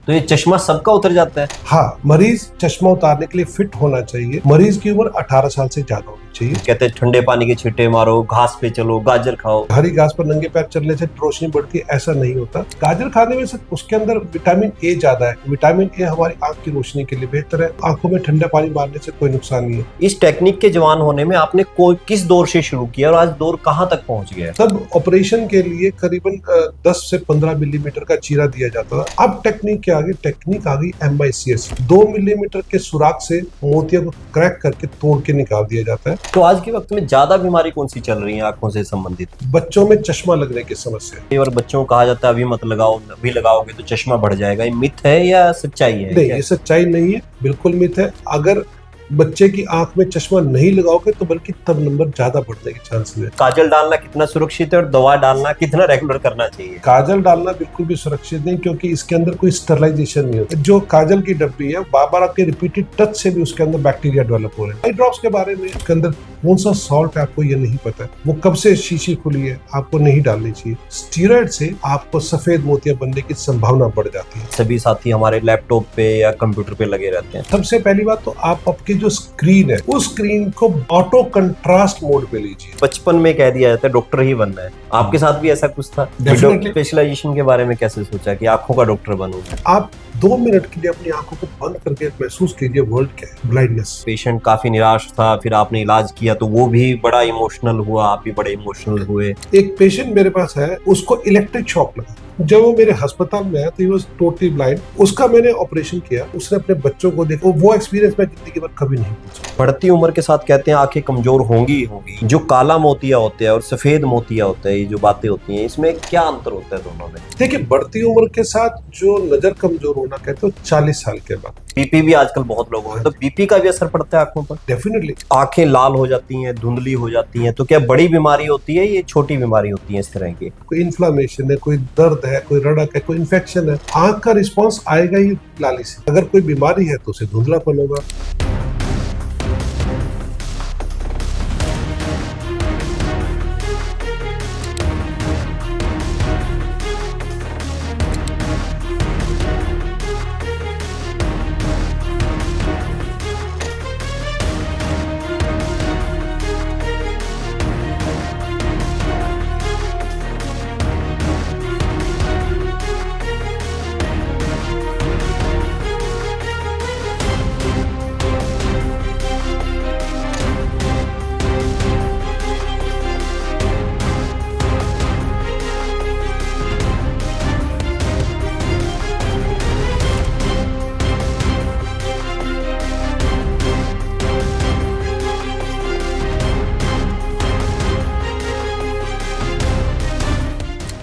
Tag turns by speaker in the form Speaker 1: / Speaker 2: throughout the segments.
Speaker 1: तो ये चश्मा सबका उतर जाता है?
Speaker 2: हाँ, मरीज चश्मा उतारने के लिए फिट होना चाहिए। मरीज की उम्र 18 साल से ज्यादा होनी चाहिए।
Speaker 1: कहते हैं ठंडे पानी के छींटे मारो, घास पे चलो, गाजर खाओ।
Speaker 2: हरी घास पर नंगे पैर चलने से रोशनी बढ़ती है, ऐसा नहीं होता। गाजर खाने में से उसके अंदर विटामिन ए ज्यादा है। विटामिन ए हमारी आंख की रोशनी के लिए बेहतर है। आंखों में ठंडा पानी मारने से कोई नुकसान नहीं है।
Speaker 1: इस टेक्निक के जवान होने में आपने किस दौर से शुरू किया और आज दौर कहाँ तक पहुंच गया?
Speaker 2: तब ऑपरेशन के लिए करीबन 10 से 15 मिलीमीटर का चीरा दिया जाता था। अब टेक्निक के आगे टेक्निक आ गई MICS। 2 मिलीमीटर के सुराख से मोतियों को क्रैक करके तोड़ के निकाल दिया जाता है।
Speaker 1: तो आज के वक्त में ज्यादा बीमारी कौन सी चल रही है आंखों से संबंधित?
Speaker 2: बच्चों में चश्मा लगने की समस्या।
Speaker 1: और बच्चों को कहा जाता है अभी मत लगाओ, अभी लगाओगे तो चश्मा बढ़ जाएगा। ये मिथ है या सच्चाई है?
Speaker 2: नहीं, ये सच्चाई नहीं है, बिल्कुल मिथ है। अगर बच्चे की आंख में चश्मा नहीं लगाओगे तो बल्कि तब नंबर ज्यादा बढ़ने के चांसेस है।
Speaker 1: काजल डालना कितना सुरक्षित है और दवा डालना कितना रेगुलर करना चाहिए?
Speaker 2: काजल डालना बिल्कुल भी सुरक्षित नहीं, क्योंकि इसके अंदर कोई स्टरलाइजेशन नहीं होता। जो काजल की डब्बी है, बार-बार आपके रिपीटेड टच से भी उसके अंदर बैक्टीरिया डेवलप हो रहे हैं। आई ड्रॉप्स के बारे में इसके अंदर कौन सा सॉल्ट है आपको ये नहीं पता है, वो कब से शीशी खुली है, आपको नहीं डालनी चाहिए। स्टीरॉयड से आपको सफेद मोतियां बनने की संभावना बढ़ जाती है।
Speaker 1: सभी साथी हमारे लैपटॉप पे या कंप्यूटर पे लगे रहते हैं।
Speaker 2: सबसे पहली बात तो आप आपकी जो स्क्रीन है, उस स्क्रीन को ऑटो कंट्रास्ट मोड पे लीजिए।
Speaker 1: बचपन में कह दिया जाता है डॉक्टर ही बनना है, आपके साथ भी ऐसा कुछ था?
Speaker 2: Definitely।
Speaker 1: स्पेशलाइजेशन के बारे में कैसे सोचा कि आंखों का डॉक्टर बनूंगा?
Speaker 2: आप 2 मिनट के लिए अपनी आंखों को बंद करके महसूस कीजिए वर्ल्ड क्या है, ब्लाइंडनेस।
Speaker 1: पेशेंट काफी निराश था, फिर आपने इलाज किया तो वो भी बड़ा इमोशनल हुआ, आप भी बड़े इमोशनल हुए।
Speaker 2: एक पेशेंट मेरे पास है, उसको इलेक्ट्रिक शॉक लगा। जब वो मेरे अस्पताल में आया तो ही वाज टोटली ब्लाइंड। उसका मैंने ऑपरेशन किया, उसने अपने बच्चों को देखा। वो एक्सपीरियंस मैं जिंदगी भर कभी नहीं भूल सकता।
Speaker 1: बढ़ती उम्र के साथ कहते हैं आंखें कमजोर होंगी ही होंगी। जो काला मोतिया होता है और सफेद मोतिया होता है, ये जो बातें होती हैं, इसमें क्या अंतर होता है दोनों में?
Speaker 2: देखिए, बढ़ती उम्र के साथ जो नजर कमजोर होना कहते हो 40 साल के बाद।
Speaker 1: बीपी भी आजकल बहुत लोगों में, तो बीपी का भी असर पड़ता है आंखों पर?
Speaker 2: डेफिनेटली।
Speaker 1: आंखें लाल हो जाती हैं, धुंधली हो जाती हैं, तो क्या बड़ी बीमारी होती है, ये छोटी बीमारी होती है इस तरह की?
Speaker 2: कोई इन्फ्लामेशन है, कोई दर्द है, कोई रड़क है, कोई इन्फेक्शन है, आंख का रिस्पॉन्स आएगा ही लाली से। अगर कोई बीमारी है तो उसे धुंधलापन होगा।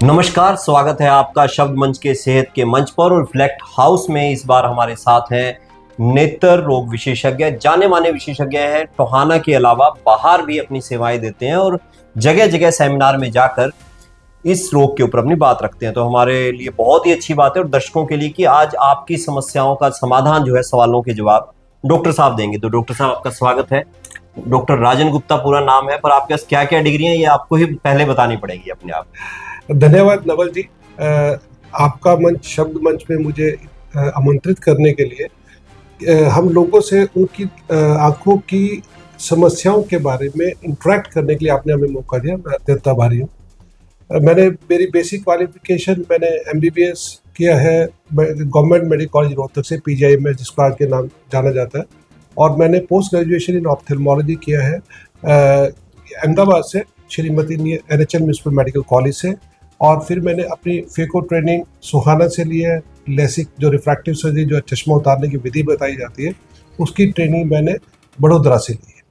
Speaker 1: नमस्कार, स्वागत है आपका शब्द मंच के सेहत के मंच पर। और फ्लैक्ट हाउस में इस बार हमारे साथ हैं नेत्र रोग विशेषज्ञ, जाने माने विशेषज्ञ हैं। टोहाना के अलावा बाहर भी अपनी सेवाएं देते हैं और जगह जगह सेमिनार में जाकर इस रोग के ऊपर अपनी बात रखते हैं। तो हमारे लिए बहुत ही अच्छी बात है और दर्शकों के लिए कि आज आपकी समस्याओं का समाधान जो है, सवालों के जवाब डॉक्टर साहब देंगे। तो डॉक्टर साहब, आपका स्वागत है। डॉक्टर राजन गुप्ता पूरा नाम है, पर आपके पास क्या क्या डिग्री है ये आपको ही पहले बतानी पड़ेगी अपने आप।
Speaker 2: धन्यवाद नवल जी, आपका मंच शब्द मंच में मुझे आमंत्रित करने के लिए। हम लोगों से उनकी आंखों की समस्याओं के बारे में इंटरेक्ट करने के लिए आपने हमें मौका दिया, मैं अत्यंत आभारी हूँ। मेरी बेसिक क्वालिफिकेशन, मैंने MBBS किया है गवर्नमेंट मेडिकल कॉलेज रोहतक से, PGIMS जिसको आज के नाम जाना जाता है। और मैंने पोस्ट ग्रेजुएशन इन ऑप्थेल्मोलॉजी किया है अहमदाबाद से, Shrimati NHL municipal medical college से। और फिर मैंने अपनी फेको ट्रेनिंग सुहाना से ली है। लेसिक जो रिफ्रैक्टिव सर्जरी, जो चश्मा उतारने की विधि बताई जाती है, उसकी ट्रेनिंग मैंने बड़ोदरा से ली है।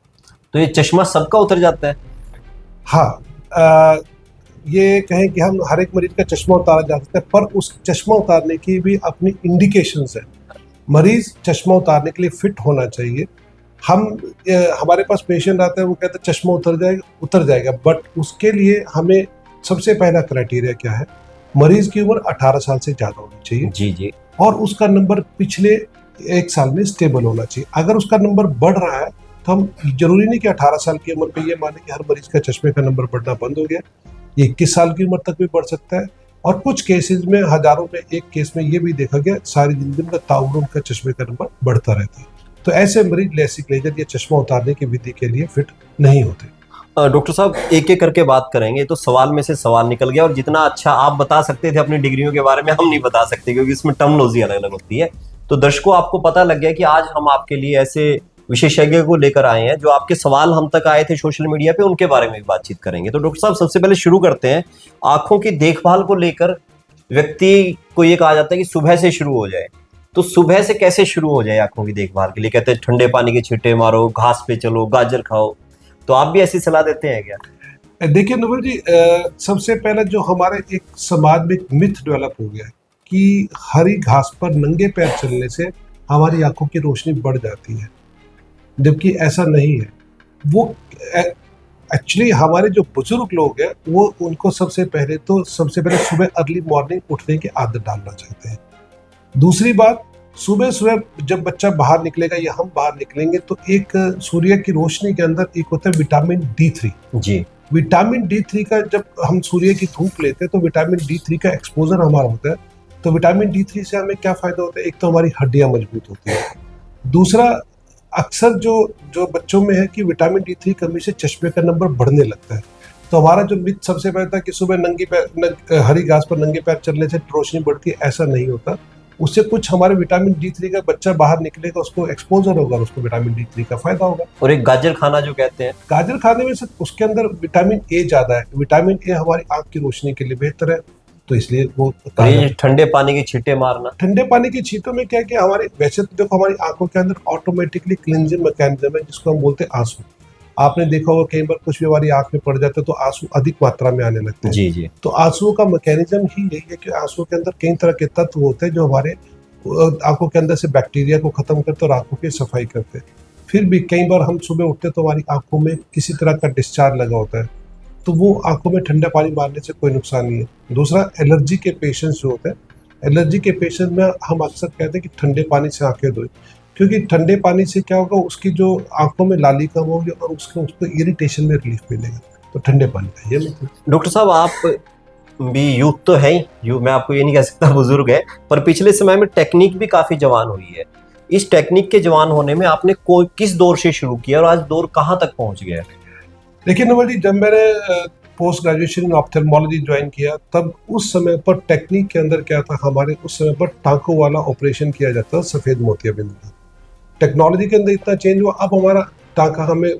Speaker 1: तो ये चश्मा सबका उतर जाता है?
Speaker 2: हाँ, ये कहें कि हम हर एक मरीज का चश्मा उतारा जा सकता है, पर उस चश्मा उतारने की भी अपनी इंडिकेशंस है। मरीज चश्मा उतारने के लिए फिट होना चाहिए। हमारे पास पेशेंट आता है, वो कहता है चश्मा उतर जाएगा, बट उसके लिए हमें सबसे पहला क्राइटेरिया क्या है, मरीज की उम्र 18 साल से ज्यादा होनी चाहिए।
Speaker 1: जी जी।
Speaker 2: और उसका नंबर पिछले 1 साल में स्टेबल होना चाहिए। अगर उसका नंबर बढ़ रहा है तो हम जरूरी नहीं कि 18 साल की उम्र पे ये माने कि हर मरीज का चश्मे का नंबर बढ़ना बंद हो गया। ये 21 साल की उम्र तक भी बढ़ सकता है, और कुछ केसेस में, हजारों में एक केस में ये भी देखा गया सारी जिंदगी में ताउम्र उनका चश्मे का नंबर बढ़ता रहता है। तो ऐसे मरीज लेसिक लेजर या चश्मा उतारने की विधि के लिए फिट नहीं होते।
Speaker 1: डॉक्टर साहब एक एक करके बात करेंगे, तो सवाल में से सवाल निकल गया, और जितना अच्छा आप बता सकते थे अपनी डिग्रियों के बारे में, हम नहीं बता सकते क्योंकि इसमें टर्मिनोलॉजी अलग अलग होती है। तो दर्शकों आपको पता लग गया कि आज हम आपके लिए ऐसे विशेषज्ञ को लेकर आए हैं जो आपके सवाल हम तक आए थे सोशल मीडिया पे, उनके बारे में भी बातचीत करेंगे। तो डॉक्टर साहब सबसे पहले शुरू करते हैं, आंखों की देखभाल को लेकर व्यक्ति को ये कहा जाता है कि सुबह से शुरू हो जाए, तो सुबह से कैसे शुरू हो जाए आंखों की देखभाल के लिए? कहते हैं ठंडे पानी के छींटे मारो, घास पे चलो, गाजर खाओ, तो आप भी ऐसी सलाह देते हैं क्या?
Speaker 2: देखिए नवल जी, सबसे पहले जो हमारे एक समाज में एक मिथ डेवलप हो गया है कि हरी घास पर नंगे पैर चलने से हमारी आंखों की रोशनी बढ़ जाती है, जबकि ऐसा नहीं है। वो एक्चुअली हमारे जो बुजुर्ग लोग हैं वो उनको सबसे पहले सुबह अर्ली मॉर्निंग उठने की आदत डालना चाहते हैं। दूसरी बात, सुबह सुबह जब बच्चा बाहर निकलेगा या हम बाहर निकलेंगे तो एक सूर्य की रोशनी के अंदर एक होता है विटामिन D3
Speaker 1: जी।
Speaker 2: विटामिन D3 का, जब हम सूर्य की धूप लेते हैं तो विटामिन D3 का एक्सपोजर हमारा होता है। तो विटामिन D3 से हमें क्या फायदा होता है? एक तो हमारी हड्डियां मजबूत होती है। दूसरा, अक्सर जो जो बच्चों में है कि विटामिन D3 कमी से चश्मे का नंबर बढ़ने लगता है। तो हमारा जो मिथ सबसे पहले था कि सुबह हरी घास पर नंगे पैर चलने से रोशनी बढ़ती है, ऐसा नहीं होता। उससे कुछ हमारे विटामिन D3 का, बच्चा बाहर निकलेगा उसको एक्सपोजर होगा, उसको विटामिन D3 का फायदा होगा।
Speaker 1: और एक गाजर खाना जो कहते हैं,
Speaker 2: गाजर खाने में से उसके अंदर विटामिन ए ज्यादा है। विटामिन ए हमारी आंख की रोशनी के लिए बेहतर है, तो इसलिए वो
Speaker 1: और ये ठंडे पानी के छींटे मारना।
Speaker 2: ठंडे पानी की छींटों में क्या है कि हमारे, वैसे तो देखो हमारी आंखों के अंदर ऑटोमेटिकली क्लिनजिंग मैकेनिज्म है जिसको हम बोलते हैं आंसू। आपने देखा होगा कई बार कुछ भी हमारी आंख में पड़ जाता है तो आंसू अधिक मात्रा में आने लगते हैं।
Speaker 1: जी जी।
Speaker 2: तो आंसुओं का मैकेनिज्म ही यही है कि आंसुओं के अंदर कई तरह के तत्व होते हैं जो हमारे आंखों के अंदर से बैक्टीरिया को खत्म करते हैं और आंखों की सफाई करते हैं। फिर भी कई बार हम सुबह उठते तो हमारी आंखों में किसी तरह का डिस्चार्ज लगा होता है, तो वो आंखों में ठंडा पानी मारने से कोई नुकसान नहीं है। दूसरा, एलर्जी के पेशेंट्स जो होते हैं, एलर्जी के पेशेंट में हम अक्सर कहते हैं कि ठंडे पानी से आंखें धोए, क्योंकि ठंडे पानी से क्या होगा, उसकी जो आंखों में लाली कम होगी और उसको इरिटेशन में रिलीफ मिलेगा। तो ठंडे पानी का ये मतलब।
Speaker 1: डॉक्टर साहब आप भी यूथ तो है ही, मैं आपको ये नहीं कह सकता बुजुर्ग है, पर पिछले समय में टेक्निक भी काफी जवान हुई है। इस टेक्निक के जवान होने में आपने किस दौर से शुरू किया और आज दौर कहाँ तक पहुंच गया है?
Speaker 2: देखिए नवल जी, जब मैंने post graduation in ophthalmology join किया तब उस समय पर टेक्निक के अंदर क्या था, हमारे उस समय पर टाँकों वाला ऑपरेशन किया जाता था, सफ़ेद मोतियाबिंद का। टेक्नोलॉजी के अंदर इतना चेंज हुआ, अब हमारा टाँका हमें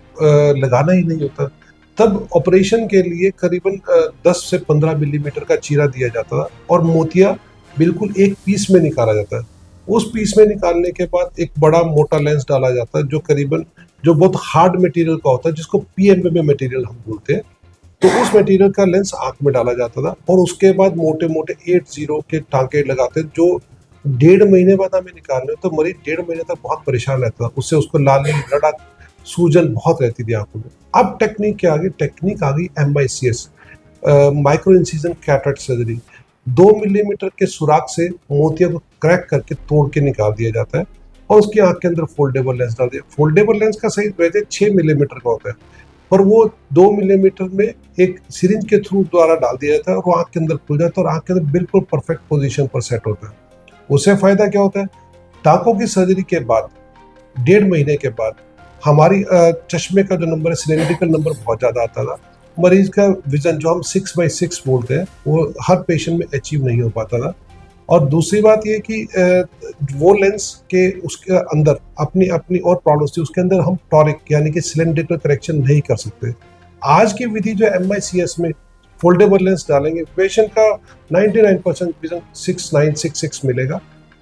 Speaker 2: लगाना ही नहीं होता। तब ऑपरेशन के लिए करीबन 10 से 15 मिलीमीटर का चीरा दिया जाता था और मोतिया बिल्कुल एक पीस में निकाला जाता है। उस पीस में निकालने के बाद एक बड़ा मोटा लेंस डाला जाता है जो बहुत हार्ड मटेरियल का होता है, जिसको PMMA मटेरियल हम बोलते हैं। तो उस मटेरियल का लेंस आंख में डाला जाता था और उसके बाद मोटे मोटे 8-0 के टाँके लगाते, जो 1.5 महीने बाद हमें निकालने, तो मरीज 1.5 महीने तक बहुत परेशान रहता था। उससे उसको लाली, लड़क, सूजन बहुत रहती थी आंखों में। अब टेक्निक आ गई MICS, micro incision cataract surgery. 2 millimetre के सुराख से मोतिया को क्रैक करके तोड़ के निकाल दिया जाता है और उसकी आंख के अंदर फोल्डेबल लेंस डाल दिया। फोल्डेबल लेंस का साइज वैसे 6 मिलीमीटर का होता है, पर वो 2 मिलीमीटर में एक सिरिंज के थ्रू द्वारा डाल दिया जाता है और वो आंख के अंदर खुल जाता है और आंख के अंदर बिल्कुल परफेक्ट पोजीशन पर सेट होता है। उससे फायदा क्या होता है, टाँकों की सर्जरी के बाद 1.5 महीने के बाद हमारी चश्मे का जो नंबर है, सिलेंड्रिकल नंबर बहुत ज़्यादा आता था। मरीज का विजन जो हम 6/6 बोलते हैं वो हर पेशेंट में अचीव नहीं हो पाता था। और दूसरी बात ये कि वो लेंस के उसके अंदर अपनी अपनी और प्रॉब्लम्स थी, उसके अंदर हम टॉरिक यानी कि सिलेंड्रिकल करेक्शन नहीं कर सकते। आज की विधि जो MICS में फोल्डेबल लेंस डालेंगे, पेशेंट का 99% विजन 6/9, 6/6 मिलेगा।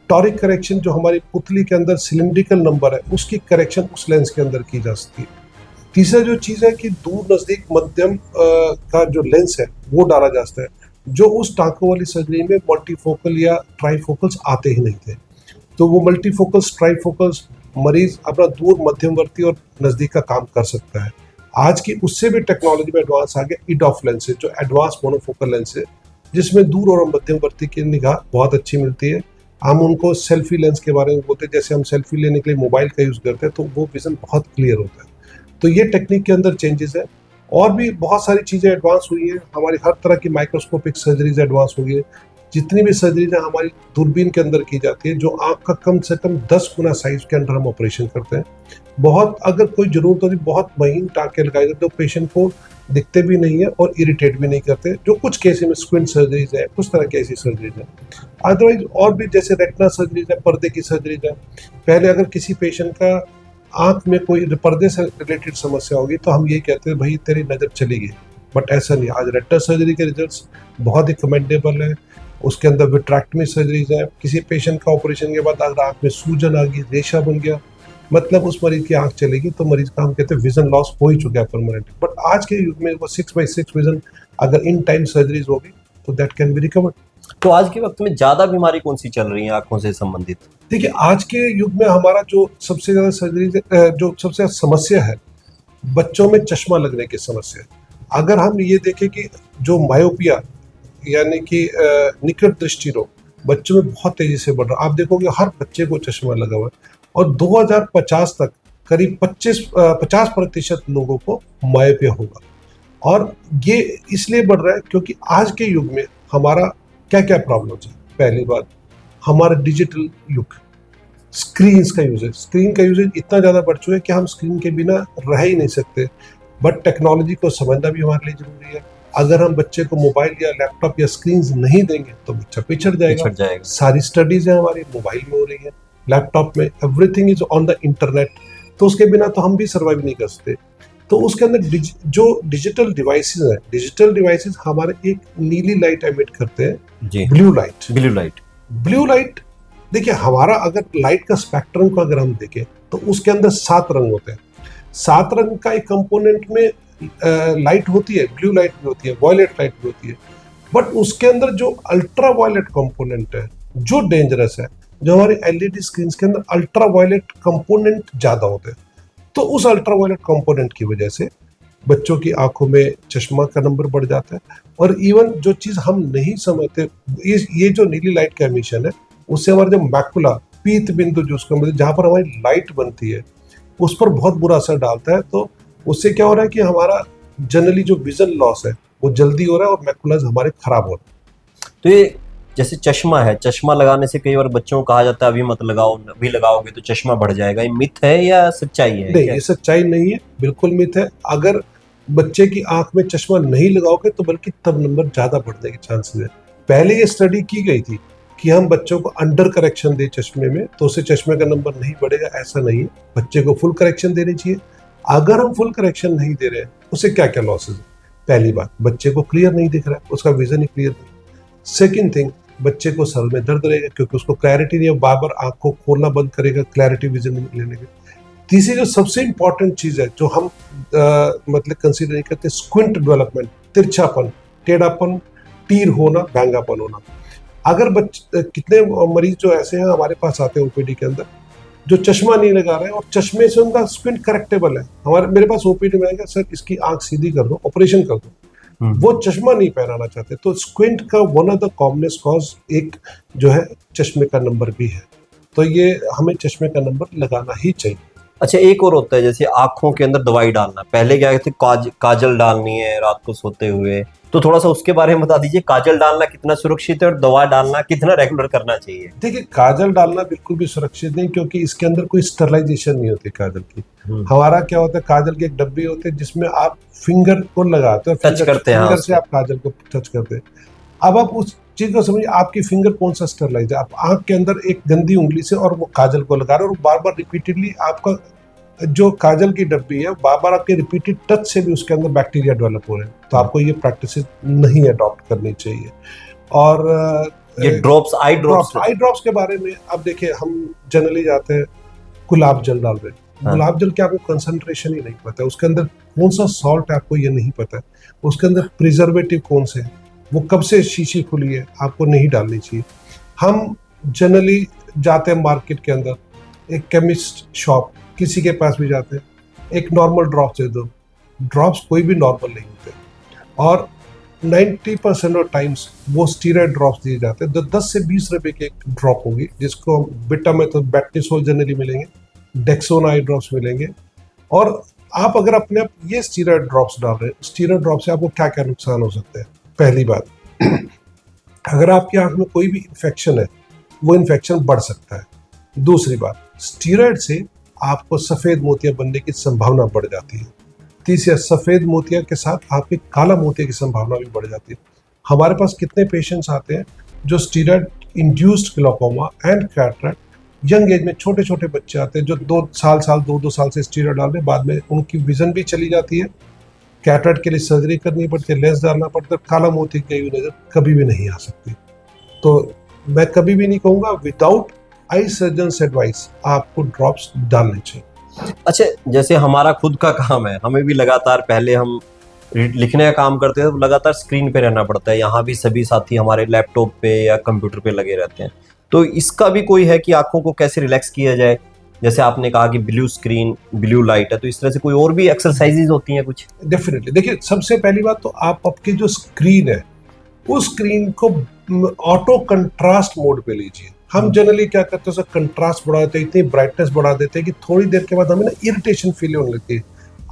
Speaker 2: टॉरिक करेक्शन जो हमारी पुतली के अंदर सिलेंड्रिकल नंबर है, उसकी करेक्शन उस लेंस के अंदर की जा सकती है। तीसरा जो चीज़ है कि दूर नज़दीक मध्यम का जो लेंस है वो डाला जा सकता है, जो उस टाँकों वाली सर्जरी में मल्टीफोकल या ट्राईफोकल्स आते ही नहीं थे। तो वो मल्टीफोकल्स, ट्राईफोकल्स मरीज अपना दूर, मध्यमवर्ती और नज़दीक का काम कर सकता है। आज की उससे भी टेक्नोलॉजी में एडवांस आ गया EDOF लेंस है, जो एडवांस मोनोफोकल लेंस है, जिसमें दूर और मध्यमवर्ती की निगाह बहुत अच्छी मिलती है। हम उनको सेल्फी लेंस के बारे में बोलते हैं, जैसे हम सेल्फी लेने के लिए मोबाइल का यूज़ करते हैं तो वो विजन बहुत क्लियर होता है। तो ये टेक्निक के अंदर चेंजेस है और भी बहुत सारी चीज़ें एडवांस हुई हैं, हमारी हर तरह की माइक्रोस्कोपिक सर्जरीज एडवांस हुई है। जितनी भी सर्जरीज हमारी दूरबीन के अंदर की जाती है, जो आँख का कम से कम 10 गुना साइज के अंदर हम ऑपरेशन करते हैं। बहुत अगर कोई ज़रूरत होती, बहुत महीन टाँके लगाए जाते, तो पेशेंट को दिखते भी नहीं है और इरिटेट भी नहीं करते, जो कुछ केस में स्क्विंट सर्जरीज है, कुछ तरह की ऐसी सर्जरीज है। अदरवाइज और भी जैसे रेटिना सर्जरीज है, पर्दे की सर्जरीज है। पहले अगर किसी पेशेंट का आँख में कोई पर्दे से रिलेटेड समस्या होगी तो हम यही कहते हैं भाई तेरी नज़र चली गई, बट ऐसा नहीं। आज रेटिना सर्जरी के रिजल्ट्स बहुत ही कमेंडेबल है। उसके अंदर विट्रैक्टमी सर्जरीज है। किसी पेशेंट का ऑपरेशन के बाद अगर आँख में सूजन आ गई, रेशा बन गया, मतलब उस मरीज की आँख चलेगी, तो मरीज का हम कहते हैं विजन लॉस हो ही चुका है परमानेंट। बट आज के युग में वो 6/6 विजन अगर इन टाइम सर्जरीज होगी तो दैट कैन बी रिकवर्ड।
Speaker 1: तो आज के वक्त में ज्यादा बीमारी कौन सी चल रही है आंखों से संबंधित?
Speaker 2: देखिए, आज के युग में हमारा जो सबसे ज़्यादा सर्जरी, जो सबसे ज़्यादा समस्या है, बच्चों में चश्मा लगने की समस्या है। अगर हम ये देखें कि जो मायोपिया यानी कि निकट दृष्टि रोग बच्चों में बहुत तेजी से बढ़ रहा है। आप देखोगे हर बच्चे को चश्मा लगा हुआ है और 2050 तक करीब 50% लोगों को मायोपिया होगा। और ये इसलिए बढ़ रहा है क्योंकि आज के युग में हमारा क्या क्या प्रॉब्लम्स है। पहली बात, हमारा डिजिटल युग, स्क्रीन का यूजेज इतना ज़्यादा बढ़ चुका है कि हम स्क्रीन के बिना रह ही नहीं सकते। बट टेक्नोलॉजी को समझना भी हमारे लिए ज़रूरी है। अगर हम बच्चे को मोबाइल या लैपटॉप या स्क्रीन नहीं देंगे तो बच्चा पिछड़ जाएगा। सारी स्टडीज़ है हमारी मोबाइल में हो रही है, लैपटॉप में, everything is on the internet. तो उसके बिना तो हम भी सर्वाइव नहीं कर सकते। तो उसके अंदर जो डिजिटल डिवाइसेस हमारे एक नीली लाइट एमिट करते हैं, ब्लू लाइट। देखिए, हमारा अगर लाइट का स्पेक्ट्रम को अगर हम देखें तो उसके अंदर 7 रंग होते हैं। 7 रंग का एक कंपोनेंट में लाइट होती है, ब्लू लाइट भी होती है, वायलेट लाइट भी होती है। बट उसके अंदर जो अल्ट्रा वायलेट कंपोनेंट है, जो डेंजरस है, जो हमारी एलईडी स्क्रीन के अंदर अल्ट्रा वायलेट कंपोनेंट ज़्यादा होते हैं। तो उस अल्ट्रा वायलेट कंपोनेंट की वजह से बच्चों की आंखों में चश्मा का नंबर बढ़ जाता है। और इवन जो चीज़ हम नहीं समझते, ये जो नीली लाइट का एमिशन है, उससे हमारा जो मैकुला, पीत बिंदु, जो उसका मतलब जहाँ पर हमारी लाइट बनती है, उस पर बहुत बुरा असर डालता है। तो उससे क्या हो रहा है कि हमारा जनरली जो विजन लॉस है वो जल्दी हो रहा है और मैकुलाज हमारे खराब हो रहे हैं।
Speaker 1: तो ये जैसे चश्मा है, चश्मा लगाने से कई बार बच्चों को कहा जाता है अभी मत लगाओ, अभी लगाओगे तो चश्मा बढ़ जाएगा, ये मिथ है या सच्चाई है?
Speaker 2: नहीं, ये सच्चाई नहीं है, बिल्कुल मिथ है। अगर बच्चे की आंख में चश्मा नहीं लगाओगे तो बल्कि तब नंबर ज़्यादा बढ़ने के चांसेस है। पहले ये स्टडी की गई थी कि हम बच्चों को अंडर करेक्शन दे चश्मे में तो उससे चश्मे का नंबर नहीं बढ़ेगा, ऐसा नहीं है। बच्चे को फुल करेक्शन देनी चाहिए। अगर हम फुल करेक्शन नहीं दे रहे हैं, उससे क्या क्या लॉसेज है? पहली बात, बच्चे को क्लियर नहीं दिख रहा है, उसका विजन ही क्लियर नहीं। सेकेंड थिंग, बच्चे को सर में दर्द रहेगा क्योंकि उसको क्लैरिटी नहीं है, बार बार आँख को खोलना बंद करेगा क्लैरिटी विजन लेने के। तीसरी जो सबसे इंपॉर्टेंट चीज़ है जो हम मतलब कंसीडर नहीं करते, स्क्विंट डेवलपमेंट, तिरछापन, टेढ़ापन, तीर होना, बैंगापन होना। अगर कितने मरीज जो ऐसे हैं हमारे पास आते हैं ओपीडी के अंदर जो चश्मा नहीं लगा रहे हैं और चश्मे से उनका स्क्विंट करेक्टेबल है, मेरे पास ओपीडी में आएगा, सर इसकी आंख सीधी कर दो, ऑपरेशन कर दो। वो चश्मा नहीं पहनाना चाहते। तो स्क्विंट का one of the commonest cause एक जो है चश्मे का नंबर भी है। तो ये हमें चश्मे का नंबर लगाना ही चाहिए।
Speaker 1: अच्छा, एक और होता है जैसे आंखों के अंदर दवाई डालना। पहले क्या कहते काजल डालनी है रात को सोते हुए, तो थोड़ा सा उसके बारे में बता दीजिए। काजल डालना कितना सुरक्षित है और दवा डालना कितना रेगुलर करना चाहिए?
Speaker 2: देखिए, काजल डालना बिल्कुल भी सुरक्षित नहीं, क्योंकि इसके अंदर कोई स्टरलाइजेशन नहीं होती काजल की। हमारा क्या होता है, काजल के एक डब्बी होते हैं जिसमें आप फिंगर को लगाते हो,
Speaker 1: टच करते हैं,
Speaker 2: फिंगर से आप काजल को टच करते हैं। अब आप उस चीज को समझिए, आपकी फिंगर कौन सा स्टरलाइज है। आप आंख के अंदर एक गंदी उंगली से और वो काजल को लगा रहे हो और बार बार रिपीटेडली आपका जो काजल की डब्बी है, बार बार आपके रिपीटेड टच से भी उसके अंदर बैक्टीरिया डेवलप हो रहे हैं। तो आपको ये प्रैक्टिस नहीं अडॉप्ट करनी चाहिए। और
Speaker 1: ये आई
Speaker 2: ड्रॉप्स के बारे में अब देखिए, हम जनरली जाते हैं गुलाब जल डाल रहे हैं। गुलाब जल के आपको कंसंट्रेशन ही नहीं पता है, उसके अंदर कौन सा सॉल्ट है आपको ये नहीं पता है, उसके अंदर प्रिजर्वेटिव कौन से है, वो कब से शीशी खुली है, आपको नहीं डालनी चाहिए। हम जनरली जाते हैं मार्केट के अंदर, एक केमिस्ट शॉप, किसी के पास भी जाते हैं, एक नॉर्मल ड्रॉप्स दे दो। ड्रॉप्स कोई भी नॉर्मल नहीं होते और 90% ऑफ टाइम्स वो स्टीरॉयड ड्रॉप्स दिए जाते हैं। 10 से 20 रुपए की एक ड्रॉप होगी, जिसको बिटा में तो बैटनिसोल जनरली मिलेंगे, डेक्सोना आई ड्रॉप्स मिलेंगे। और आप अगर अपने आप ये स्टीरॉयड ड्रॉप्स डाल रहे हैं, स्टीरॉयड ड्रॉप से आपको क्या क्या नुकसान हो सकते हैं? पहली बात, अगर आपकी आंख में कोई भी इन्फेक्शन है, वो इन्फेक्शन बढ़ सकता है। दूसरी बात, स्टीरॉयड से आपको सफ़ेद मोतिया बनने की संभावना बढ़ जाती है। तीसरा, सफ़ेद मोतिया के साथ आपके काला मोतिया की संभावना भी बढ़ जाती है। हमारे पास कितने पेशेंट्स आते हैं जो steroid induced glaucoma and cataract, young age में छोटे छोटे बच्चे आते हैं जो 2 साल से स्टीरॉयड डाल रहे हैं, बाद में उनकी विजन भी चली जाती है, कैटरेक्ट के लिए सर्जरी करनी पड़ती है, लेंस डालना पड़ता है, काला मोती गई हुई नजर कभी भी नहीं आ सकती। तो मैं कभी भी नहीं कहूँगा विदाउट आई सर्जन एडवाइस आपको ड्रॉप्स डालने चाहिए।
Speaker 1: अच्छा, जैसे हमारा खुद का काम है, हमें भी लगातार, पहले हम लिखने का काम करते हैं तो लगातार स्क्रीन पे रहना पड़ता है, यहाँ भी सभी साथी हमारे लैपटॉप पे या कंप्यूटर पे लगे रहते हैं, तो इसका भी कोई है कि आंखों को कैसे रिलैक्स किया जाए? जैसे आपने कहा कि ब्लू स्क्रीन, ब्लू लाइट है, तो इस तरह से कोई और भी एक्सरसाइजेज होती हैं कुछ?
Speaker 2: डेफिनेटली, देखिए सबसे पहली बात तो आप आपकी जो स्क्रीन है उस स्क्रीन को ऑटो कंट्रास्ट मोड पे लीजिए। हम जनरली क्या करते हैं, कंट्रास्ट बढ़ा देते हैं, इतनी ब्राइटनेस बढ़ा देते हैं कि थोड़ी देर के बाद हमें ना इरिटेशन फील होने लगती है,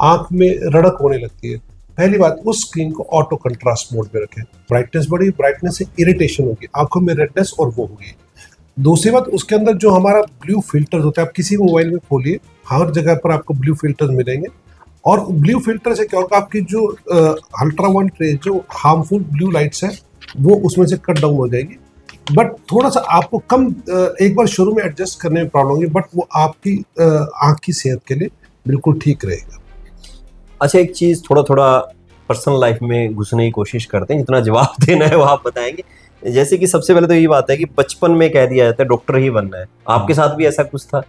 Speaker 2: आंख में रड़क होने लगती है। पहली बात, उस स्क्रीन को ऑटो कंट्रास्ट मोड पे रखें। ब्राइटनेस बढ़ी, ब्राइटनेस से इरिटेशन होगी, आंखों में रेडनेस और वो होगी। दूसरी बात, उसके अंदर जो हमारा ब्लू फिल्टर्स होता है, आप किसी मोबाइल में खोलिए, हर जगह पर आपको ब्लू फिल्टर्स मिलेंगे, और ब्लू फिल्टर से क्या होगा, आपकी जो अल्ट्रावायलेट रेज, जो हार्मफुल ब्लू लाइट्स है, वो उसमें से कट डाउन हो जाएगी। बट थोड़ा सा आपको कम, एक बार शुरू में एडजस्ट करने में प्रॉब्लम होगी, बट वो आपकी आँख की सेहत के लिए बिल्कुल ठीक रहेगा।
Speaker 1: अच्छा, एक चीज़, थोड़ा थोड़ा पर्सनल लाइफ में घुसने की कोशिश करते हैं, जितना जवाब देना है वो आप बताएंगे। जैसे कि सबसे पहले तो ये बात है कि बचपन में कह दिया जाता है डॉक्टर ही बनना है, आपके साथ भी ऐसा कुछ था?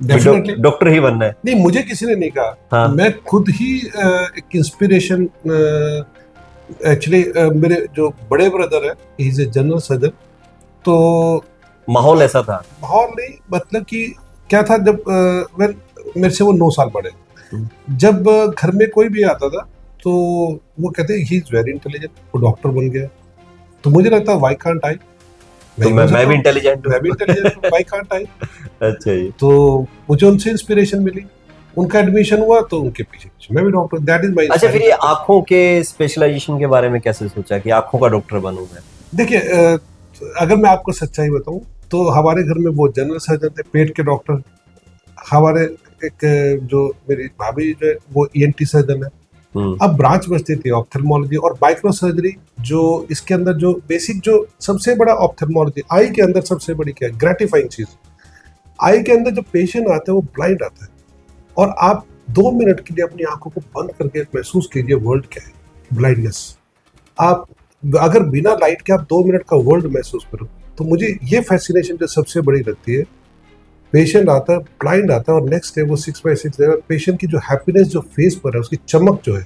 Speaker 2: डेफिनेटली
Speaker 1: डॉक्टर ही बनना है?
Speaker 2: नहीं, मुझे किसी ने नहीं कहा।
Speaker 1: हाँ।
Speaker 2: मैं खुद ही एक इंस्पिरेशन, एक्चुअली मेरे जो बड़े ब्रदर है, he is a general surgeon, तो
Speaker 1: माहौल ऐसा था?
Speaker 2: माहौल नहीं, मतलब कि क्या था, जब मेरे से वो 9 साल बड़े, जब घर में कोई भी आता था तो वो कहते ही इज वेरी इंटेलिजेंट, वो डॉक्टर बन गया। तो मुझे लगता व्हाई कांट आई,
Speaker 1: तो मैं भी इंटेलिजेंट
Speaker 2: हूँ, व्हाई कांट आई।
Speaker 1: अच्छा जी।
Speaker 2: तो मुझे उनसे इंस्पिरेशन मिली, उनका एडमिशन हुआ तो उनके पीछे मैं भी डॉक्टर, दैट इज माय।
Speaker 1: अच्छा, फिर ये आंखों के स्पेशलाइजेशन के बारे में कैसे सोचा कि आंखों का डॉक्टर बनूं मैं?
Speaker 2: देखिए, अगर मैं आपको सच्चाई बताऊं तो हमारे घर में वो जनरल सर्जन थे, पेट के डॉक्टर। हमारे एक जो मेरी भाभी जो है वो ईएनटी सर्जन है। अब ब्रांच बचती थी ऑप्थेल्मोलॉजी और माइक्रो सर्जरी, जो इसके अंदर जो बेसिक, जो सबसे बड़ा ऑप्थेल्मोलॉजी, आई के अंदर सबसे बड़ी क्या है, ग्रेटिफाइंग चीज, आई के अंदर जो पेशेंट आता है वो ब्लाइंड आता है, और आप 2 मिनट के लिए अपनी आंखों को बंद करके महसूस कीजिए वर्ल्ड क्या है, ब्लाइंडनेस। आप अगर बिना लाइट के आप 2 मिनट का वर्ल्ड महसूस करो, तो मुझे ये फैसिनेशन जो सबसे बड़ी लगती है, पेशेंट आता है, ब्लाइंड आता है, और नेक्स्ट डे वो 6x6 देगा, पेशेंट की जो हैप्पीनेस जो फेस पर है, उसकी चमक जो है,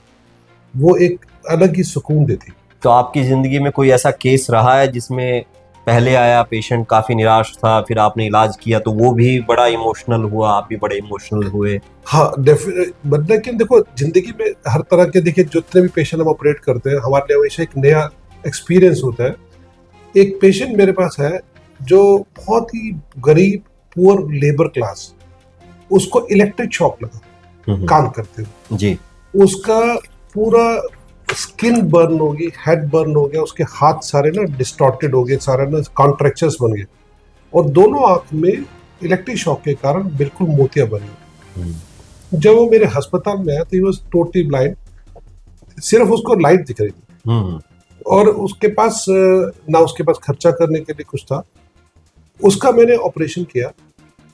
Speaker 2: वो एक अलग ही सुकून देती है।
Speaker 1: तो आपकी जिंदगी में कोई ऐसा केस रहा है जिसमें पहले आया पेशेंट काफी निराश था, फिर आपने इलाज किया तो वो भी बड़ा इमोशनल हुआ, आप भी बड़े इमोशनल हुए?
Speaker 2: हाँ, डेफिनेट। लेकिन देखो, जिंदगी में हर तरह के, देखिए जितने भी पेशेंट हम ऑपरेट करते हैं, हमारे लिए हमेशा एक नया एक्सपीरियंस होता है। एक पेशेंट मेरे पास है जो बहुत ही गरीब, पुअर लेबर क्लास, उसको इलेक्ट्रिक शॉक लगा काम करते हुए
Speaker 1: जी,
Speaker 2: उसका पूरा स्किन बर्न हो गई, हेड बर्न हो गया, उसके हाथ सारे ना डिस्टॉर्टेड हो गए, सारे ना कॉन्ट्रैक्चर्स बन गए, और दोनों आंख में इलेक्ट्रिक शॉक के कारण बिल्कुल मोतिया बन गए। जब वो मेरे अस्पताल में आया तो ही वाज टोटली ब्लाइंड, सिर्फ उसको लाइट दिख रही थी, और उसके पास ना उसके पास खर्चा करने के लिए कुछ था। उसका मैंने ऑपरेशन किया,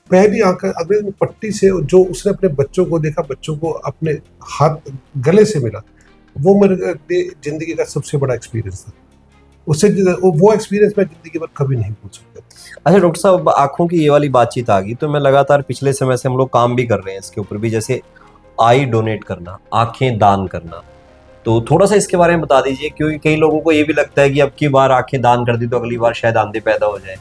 Speaker 2: पहली आंख अगले दिन पट्टी से, जो उसने अपने बच्चों को देखा, बच्चों को अपने हाथ गले से मिला, वो मेरे जिंदगी का सबसे बड़ा एक्सपीरियंस था। उससे वो एक्सपीरियंस मैं जिंदगी भर कभी नहीं भूल सकता।
Speaker 1: अच्छा डॉक्टर साहब, आंखों की ये वाली बातचीत आ गई तो मैं लगातार पिछले समय से हम लोग काम भी कर रहे हैं इसके ऊपर भी, जैसे आई डोनेट करना, आंखें दान करना, तो थोड़ा सा इसके बारे में बता दीजिए, क्योंकि कई लोगों को ये भी लगता है कि अब की बार आंखें दान कर दी तो अगली बार शायद आंधे पैदा हो जाए,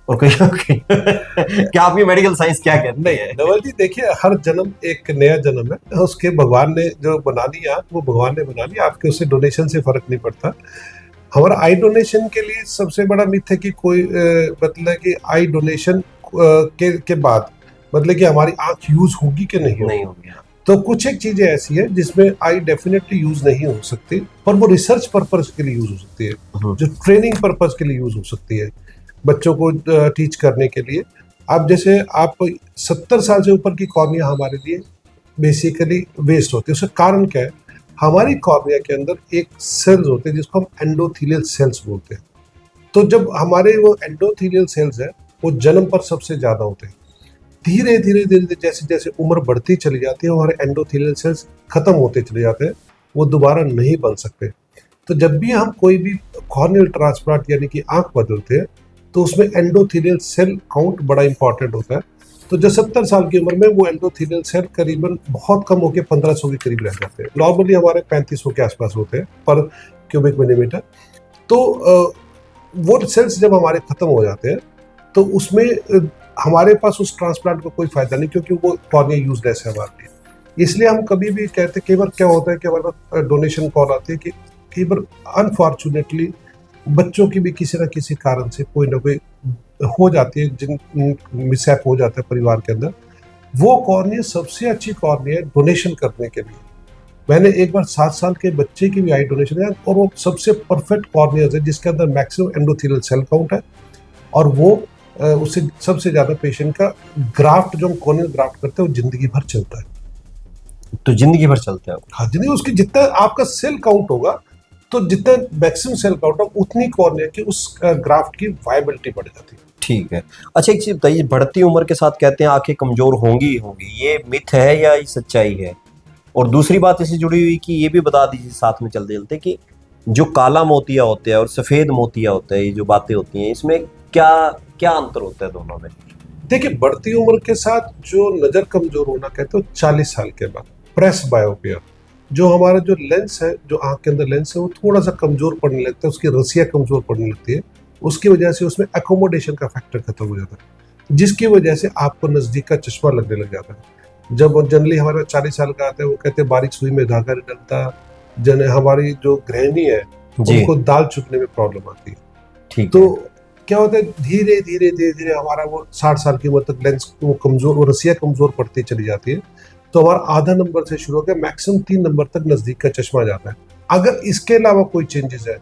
Speaker 1: और कोई क्या आपकी मेडिकल साइंस क्या कहती है?
Speaker 2: नवल जी, देखिए, हर जन्म एक नया जन्म है, उसके भगवान ने जो बना लिया, वो भगवान ने बना लिया, आपके उससे डोनेशन से फर्क नहीं पड़ता। हमारा आई डोनेशन के लिए सबसे बड़ा मिथ है कि कोई मतलब कि आई डोनेशन के बाद मतलब कि हमारी आंख यूज होगी कि नहीं होगी। तो कुछ एक चीजें ऐसी है जिसमें आई डेफिनेटली यूज नहीं हो सकती, पर वो रिसर्च पर्पस के लिए यूज हो सकती है, जो ट्रेनिंग पर्पस के लिए यूज हो सकती है, बच्चों को टीच करने के लिए। आप जैसे आप 70 साल से ऊपर की कॉर्निया हमारे लिए बेसिकली वेस्ट होती है। उसका कारण क्या है? हमारी कॉर्निया के अंदर एक सेल्स होते हैं जिसको हम एंडोथेलियल सेल्स बोलते हैं। तो जब हमारे वो एंडोथेलियल सेल्स है वो जन्म पर सबसे ज्यादा होते हैं। धीरे धीरे धीरे धीरे जैसे जैसे उम्र बढ़ती चली जाती है हमारे एंडोथेलियल सेल्स खत्म होते चले जाते हैं, वो दोबारा नहीं बन सकते। तो जब भी हम कोई भी कॉर्नियल ट्रांसप्लांट यानी कि आंख बदलते हैं तो उसमें एंडोथेलियल सेल काउंट बड़ा इंपॉर्टेंट होता है। तो जो 70 साल की उम्र में वो एंडोथेलियल सेल करीबन बहुत कम होकर 1500 के करीब रह जाते हैं। नॉर्मली हमारे 3500 के आसपास होते हैं पर क्यूबिक मिलीमीटर। तो वो सेल्स जब हमारे खत्म हो जाते हैं तो उसमें हमारे पास उस ट्रांसप्लांट का कोई फायदा नहीं, क्योंकि वो कॉर्निया यूजलेस है हमारे लिए। इसलिए हम कभी भी कहते, कई बार क्या होता है कि हमारे पास डोनेशन कॉल आती है कि कई बार अनफॉर्चुनेटली बच्चों की भी किसी न किसी कारण से कोई ना कोई हो जाती है, जिन मिसहैप हो जाता है परिवार के अंदर। वो कॉर्निया सबसे अच्छी कॉर्निया है डोनेशन करने के लिए। मैंने एक बार 7 साल के बच्चे की भी आई डोनेशन किया और वो सबसे परफेक्ट कॉर्निया है जिसके अंदर मैक्सिमम एंडोथेलियल सेल काउंट है, और वो उससे सबसे ज्यादा पेशेंट का ग्राफ्ट जो हम कॉर्नियल ग्राफ्ट करते हैं वो जिंदगी भर चलता है।
Speaker 1: तो जिंदगी भर चलते हैं।
Speaker 2: हाँ, जिंदगी उसकी जितना आपका सेल काउंट होगा तो जितना मैक्सिमम सेल काउंट होगा उतनी कॉर्निया की उस ग्राफ्ट की वायबिलिटी बढ़ जाती है।
Speaker 1: ठीक है। अच्छा, एक चीज बताइए, बढ़ती उम्र के साथ कहते हैं आंखें कमजोर होंगी ही होंगी, ये मिथ है या ये सच्चाई है? और दूसरी बात इससे जुड़ी हुई कि ये भी बता दीजिए साथ में चलते चलते कि जो काला मोतिया होता है और सफेद मोतिया होता है, ये जो बातें होती हैं, इसमें क्या क्या अंतर होता है दोनों में?
Speaker 2: देखिए, बढ़ती उम्र के साथ जो नजर कमजोर होना कहते हो 40 साल के बाद प्रेस बायोपिया, जो हमारा जो लेंस है, जो आंख के अंदर लेंस है, वो थोड़ा सा कमजोर पड़ने लगता है, उसकी रस्सियां कमजोर पड़ने लगती है। उसकी वजह से उसमें एकोमोडेशन का फैक्टर खत्म हो जाता है, जिसकी वजह से आपको नजदीक का चश्मा लगने लग जाता है। जब जनरली हमारा 40 साल का आता है वो कहते हैं बारीक सुई में धागा नहीं डलता। हमारी जो गृहिणी है उनको दाल चुभने में प्रॉब्लम आती है।
Speaker 1: ठीक
Speaker 2: तो क्या होता है, धीरे धीरे धीरे धीरे हमारा वो 60 साल की उम्र तक लेंस वो कमजोर, वो रस्सियां कमजोर पड़ती चली जाती है। तो हमारा आधा नंबर से शुरू होकर मैक्सिमम 3 नंबर तक नजदीक का चश्मा जाता है। अगर इसके अलावा कोई चेंजेस है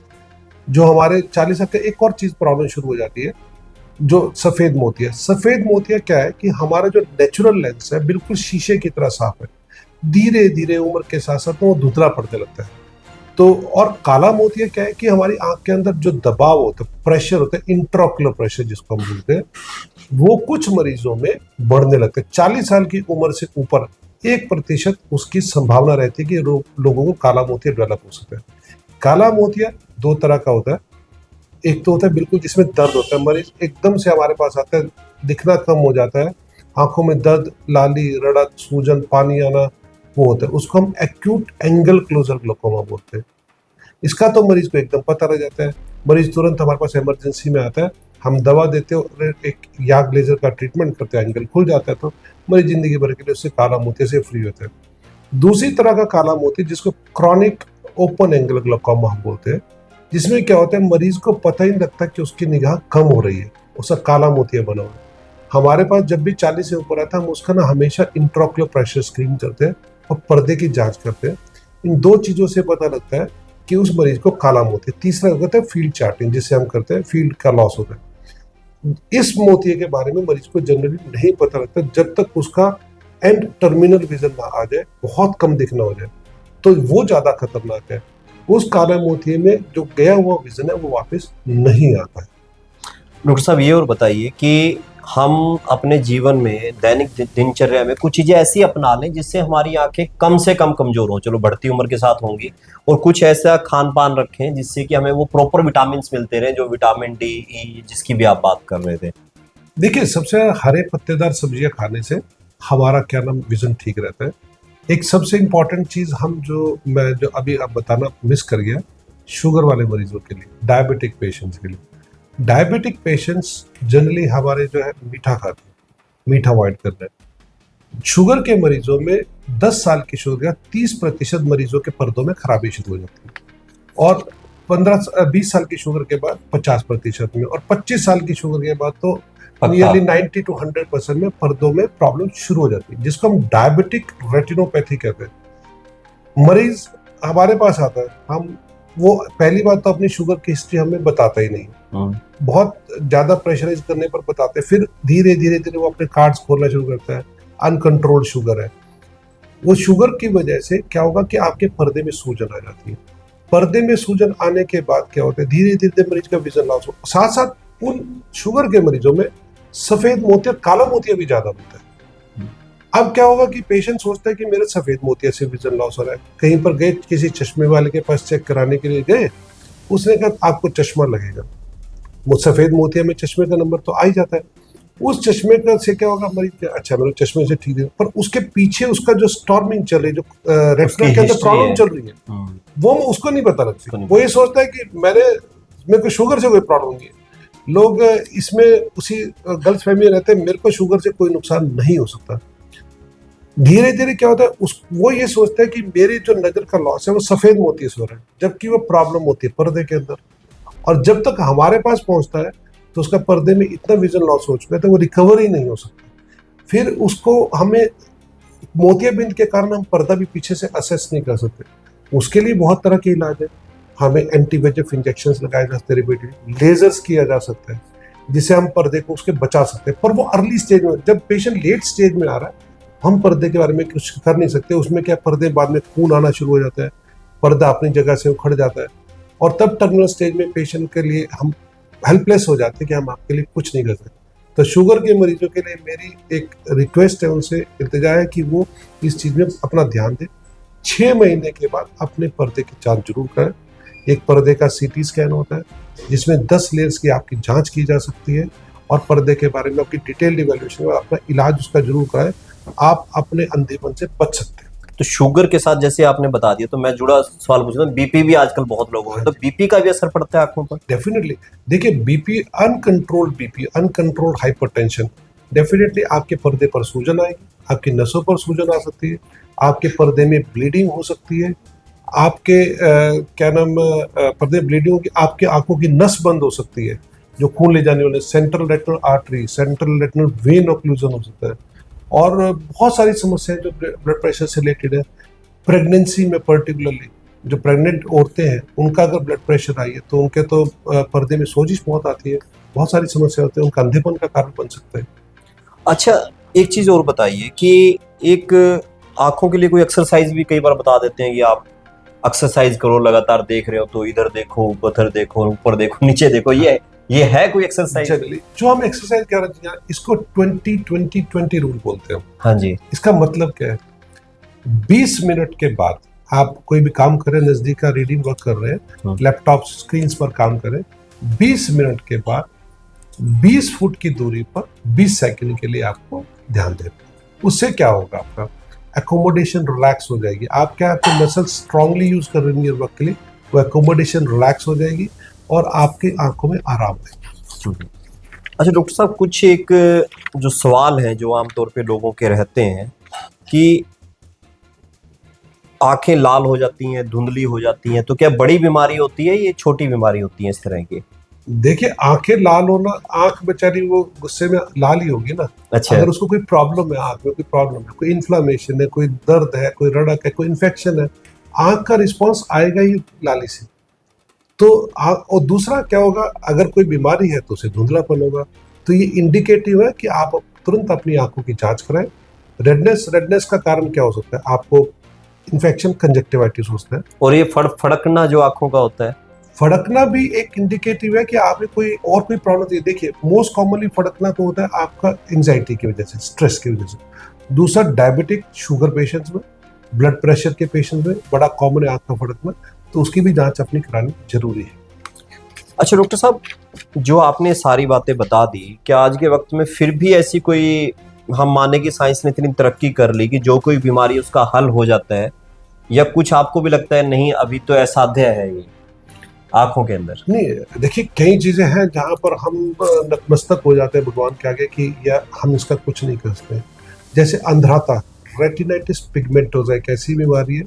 Speaker 2: जो हमारे 40 साल का, एक और चीज प्रॉब्लम शुरू हो जाती है जो सफेद मोतिया। सफेद मोतिया क्या है कि हमारा जो नेचुरल लेंस है बिल्कुल शीशे की तरह साफ है, धीरे धीरे उम्र के साथ साथ वो धुंधला पड़ने लगता है। तो और काला मोतिया क्या है कि हमारी आंख के अंदर जो दबाव होता है, प्रेशर होता है, इंट्राओक्युलर प्रेशर जिसको हम बोलते हैं, वो कुछ मरीजों में बढ़ने लगता है। 40 साल की उम्र से ऊपर 1% उसकी संभावना रहती है कि लोगों को काला मोतिया डेवलप हो सकता है। काला मोतिया 2 तरह का होता है। एक तो होता है बिल्कुल जिसमें दर्द होता है, मरीज एकदम से हमारे पास आता है, दिखना कम हो जाता है, आंखों में दर्द, लाली, रड़क, सूजन, पानी आना, वो होता है, उसको हम एक्यूट एंगल क्लोजर ग्लोकोमा बोलते हैं। इसका तो मरीज को एकदम पता रह जाता है, मरीज तुरंत हमारे पास इमरजेंसी में आता है, हम दवा देते हैं, एक याग लेजर का ट्रीटमेंट करते हैं, एंगल खुल जाता है, तो मरीज जिंदगी भर के लिए उससे काला मोतिया से फ्री होता है। दूसरी तरह का काला मोतिया जिसको क्रॉनिक ओपन एंगल ग्लोकोमा हम बोलते हैं, जिसमें क्या होता है मरीज को पता ही नहीं लगता कि उसकी निगाह कम हो रही है, उसका काला मोतिया बना हुआ है। हमारे पास जब भी 40 से ऊपर आता है हम उसका ना हमेशा इंट्राओक्युलर प्रेशर स्क्रीन करते हैं और पर्दे की जांच करते हैं। इन 2 चीजों से पता लगता है कि उस मरीज को काला मोतिया। तीसरा होता है फील्ड चार्टिंग, जिससे हम करते हैं, फील्ड का लॉस होता है। इस मोतिये के बारे में मरीज को जनरली नहीं पता लगता जब तक उसका एंड टर्मिनल विजन ना आ जाए, बहुत कम दिखना हो जाए, तो वो ज्यादा खतरनाक है। उस काला मोतिये में जो गया हुआ विजन है वो वापस नहीं आता है।
Speaker 1: डॉक्टर साहब, ये और बताइए कि हम अपने जीवन में दैनिक दिनचर्या में कुछ चीजें ऐसी अपना लें जिससे हमारी आंखें कम से कम कमजोर हों, चलो बढ़ती उम्र के साथ होंगी, और कुछ ऐसा खान पान रखें जिससे कि हमें वो प्रॉपर विटामिन मिलते रहे, जो विटामिन डी, ई, जिसकी भी आप बात कर रहे थे।
Speaker 2: देखिए, सबसे हरे पत्तेदार सब्जियां खाने से हमारा क्या नाम विजन ठीक रहता है। एक सबसे इम्पॉर्टेंट चीज मैं जो अभी आप बताना मिस कर गया, शुगर वाले मरीजों के लिए, डायबिटिक पेशेंट्स के लिए। डायबिटिक पेशेंट्स जनरली हमारे जो है मीठा खाते हैं, मीठा अवॉइड करना है। शुगर के मरीजों में 10 साल की शुगर 30% मरीजों के पर्दों में खराबी शुरू हो जाती है, और 20 साल की शुगर के बाद 50% में, और 25 साल की शुगर के बाद तो नियरली 90 to 100% में पर्दों में प्रॉब्लम शुरू हो जाती है, जिसको हम डायबिटिक रेटिनोपैथी कहते हैं। मरीज हमारे पास आता है, हम वो पहली बात तो अपनी शुगर की हिस्ट्री हमें बताता ही नहीं, बहुत ज्यादा प्रेशराइज करने पर बताते हैं, फिर धीरे धीरे धीरे वो अपने कार्ड्स खोलना शुरू करता है, अनकंट्रोल्ड शुगर है। वो शुगर की वजह से क्या होगा कि आपके पर्दे में सूजन आ जाती है। पर्दे में सूजन आने के बाद क्या होता है, धीरे धीरे मरीज का विजन लॉस हो, साथ साथ उन शुगर के मरीजों में सफेद मोतिया, काला मोतिया भी ज्यादा होता है। अब क्या होगा कि पेशेंट सोचता है कि मेरे सफेद मोतिया से विजन लॉस हो रहा है, कहीं पर गए किसी चश्मे वाले के पास चेक कराने के लिए गए, उसने कहा आपको चश्मा लगेगा। वो सफेद मोतिया में चश्मे का नंबर तो आ ही जाता है, उस चश्मे का से क्या होगा, मरीज अच्छा मेरे चश्मे से ठीक है, पर उसके पीछे उसका जो स्टॉर्मिंग चल रही है, जो रेटिना के अंदर प्रॉब्लम चल रही है, वो उसको नहीं पता लगती। वो ये सोचता है कि मेरे को शुगर से कोई प्रॉब्लम नहीं है। लोग इसमें उसी गलतफहमी में रहते हैं, मेरे को शुगर से कोई नुकसान नहीं हो सकता। धीरे धीरे क्या होता है, वो ये सोचता है कि मेरी जो नजर का लॉस है वो सफेद मोतिया से हो रहा है, जबकि वो प्रॉब्लम होती है पर्दे के अंदर। और जब तक हमारे पास पहुंचता है तो उसका पर्दे में इतना विजन लॉस हो चुका है तो वो रिकवर ही नहीं हो सकता। फिर उसको हमें मोतियाबिंद के कारण हम पर्दा भी पीछे से असेस नहीं कर सकते। उसके लिए बहुत तरह के इलाज है, हमें एंटीवेजेफ इंजेक्शंस लगाए जा सकते हैं, लेजर्स किया जा सकता है, जिससे हम पर्दे को उसके बचा सकते हैं। पर वो अर्ली स्टेज में, जब पेशेंट लेट स्टेज में आ रहा है, हम पर्दे के बारे में कुछ कर नहीं सकते। उसमें क्या, पर्दे बाद में खून आना शुरू हो जाता है, पर्दा अपनी जगह से उखड़ जाता है, और तब टर्मिनल स्टेज में पेशेंट के लिए हम हेल्पलेस हो जाते हैं कि हम आपके लिए कुछ नहीं कर सकते। तो शुगर के मरीजों के लिए मेरी एक रिक्वेस्ट है, उनसे इल्तिजा है कि वो इस चीज़ में अपना ध्यान दें। 6 महीने के बाद अपने पर्दे की जांच जरूर करें। एक पर्दे का सीटी स्कैन होता है जिसमें 10 लेयर्स की आपकी जांच की जा सकती है, और पर्दे के बारे में आपकी डिटेल्ड इवैल्यूएशन और अपना इलाज उसका जरूर कराएं। आप अपने अंधेपन से बच सकते हैं।
Speaker 1: तो शुगर के साथ जैसे आपने बता दिया, तो मैं जुड़ा सवाल पूछ रहा हूँ, बीपी भी आजकल बहुत लोगों में, तो बीपी का भी असर पड़ता है आंखों पर?
Speaker 2: डेफिनेटली। देखिए, बीपी, अनकंट्रोल्ड हाइपरटेंशन, डेफिनेटली आपके पर्दे पर सूजन आएगी, आपकी नसों पर सूजन आ सकती है, आपके पर्दे में ब्लीडिंग हो सकती है, आपके पर्दे ब्लीडिंग होगी, आपके आंखों की नस बंद हो सकती है, जो खून ले जाने वाले central retinal artery, central retinal vein occlusion हो सकता है, और बहुत सारी समस्याएं जो ब्लड प्रेशर से रिलेटेड है। प्रेगनेंसी में पर्टिकुलरली जो प्रेग्नेंट औरतें हैं, उनका अगर ब्लड प्रेशर आई है तो उनके तो पर्दे में सोजिश बहुत आती है, बहुत सारी समस्या होती है, उनका अंधेपन का कारण बन सकता है।
Speaker 1: अच्छा, एक चीज और बताइए कि एक आंखों के लिए कोई एक्सरसाइज भी कई बार बता देते हैं कि आप एक्सरसाइज करो, लगातार देख रहे हो तो इधर देखो, उधर देखो, ऊपर देखो, नीचे देखो, ये है कोई एक्सरसाइज?
Speaker 2: जनरली जो हम एक्सरसाइज कर रहे हैं, इसको 20-20-20 रूल बोलते हैं।
Speaker 1: हाँ जी।
Speaker 2: इसका मतलब क्या है, 20 मिनट के बाद आप कोई भी काम करें, नजदीक का रीडिंग वर्क कर रहे हैं, लैपटॉप स्क्रीन पर काम करें, 20 मिनट के बाद 20 फुट की दूरी पर 20 सेकंड के लिए आपको ध्यान दें। उससे क्या होगा, आपका एकोमोडेशन रिलैक्स हो जाएगी। आप क्या, आपके मसल स्ट्रांगली यूज कर रही है वर्क के लिए, वो एकोमोडेशन रिलैक्स हो जाएगी और आपकी आंखों में आराम है।
Speaker 1: अच्छा डॉक्टर साहब, कुछ एक जो सवाल है जो आमतौर पे लोगों के रहते हैं कि आंखें लाल हो जाती हैं, धुंधली हो जाती हैं, तो क्या बड़ी बीमारी होती है, ये छोटी बीमारी होती है इस तरह की?
Speaker 2: देखिए, आंखें लाल होना, आंख बेचारी वो गुस्से में लाल ही होगी ना।
Speaker 1: अच्छा।
Speaker 2: अगर उसको कोई प्रॉब्लम है, आंख में कोई प्रॉब्लम है, कोई इन्फ्लामेशन है, कोई दर्द है, कोई रड़क है, कोई इन्फेक्शन है, आंख का रिस्पॉन्स आएगा ही लाली से। तो और दूसरा क्या होगा, अगर कोई बीमारी है तो उसे धुंधलापन होगा, तो ये इंडिकेटिव है कि आप तुरंत अपनी आंखों की जांच कराएं। रेडनेस का कारण क्या हो सकता है, आपको इन्फेक्शन, कंजक्टिवाइटिस हो सकता है।
Speaker 1: और ये फड़कना जो आंखों का होता है,
Speaker 2: फड़कना भी एक इंडिकेटिव है कि आपने कोई प्रॉब्लम है। देखिए, मोस्ट कॉमनली फड़कना तो होता है आपका एंजाइटी की वजह से, स्ट्रेस की वजह से। दूसरा, डायबिटिक शुगर पेशेंट्स में, ब्लड प्रेशर के पेशेंट्स में बड़ा कॉमन है आंख का फड़कना, तो उसकी भी जांच अपनी करानी जरूरी है।
Speaker 1: अच्छा डॉक्टर साहब, जो आपने सारी बातें बता दी, क्या आज के वक्त में फिर भी ऐसी कोई, हम माने कि साइंस ने इतनी तरक्की कर ली कि जो कोई बीमारी उसका हल हो जाता है, या कुछ आपको भी लगता है नहीं अभी तो असाध्य है ये आंखों के अंदर?
Speaker 2: नहीं, देखिए, कई चीजें हैं जहां पर हम नतमस्तक हो जाते हैं भगवान के आगे कि या हम इसका कुछ नहीं कर सकते। जैसे अंधराता, रेटिनाइटिस पिगमेंटोसा, एक ऐसी बीमारी है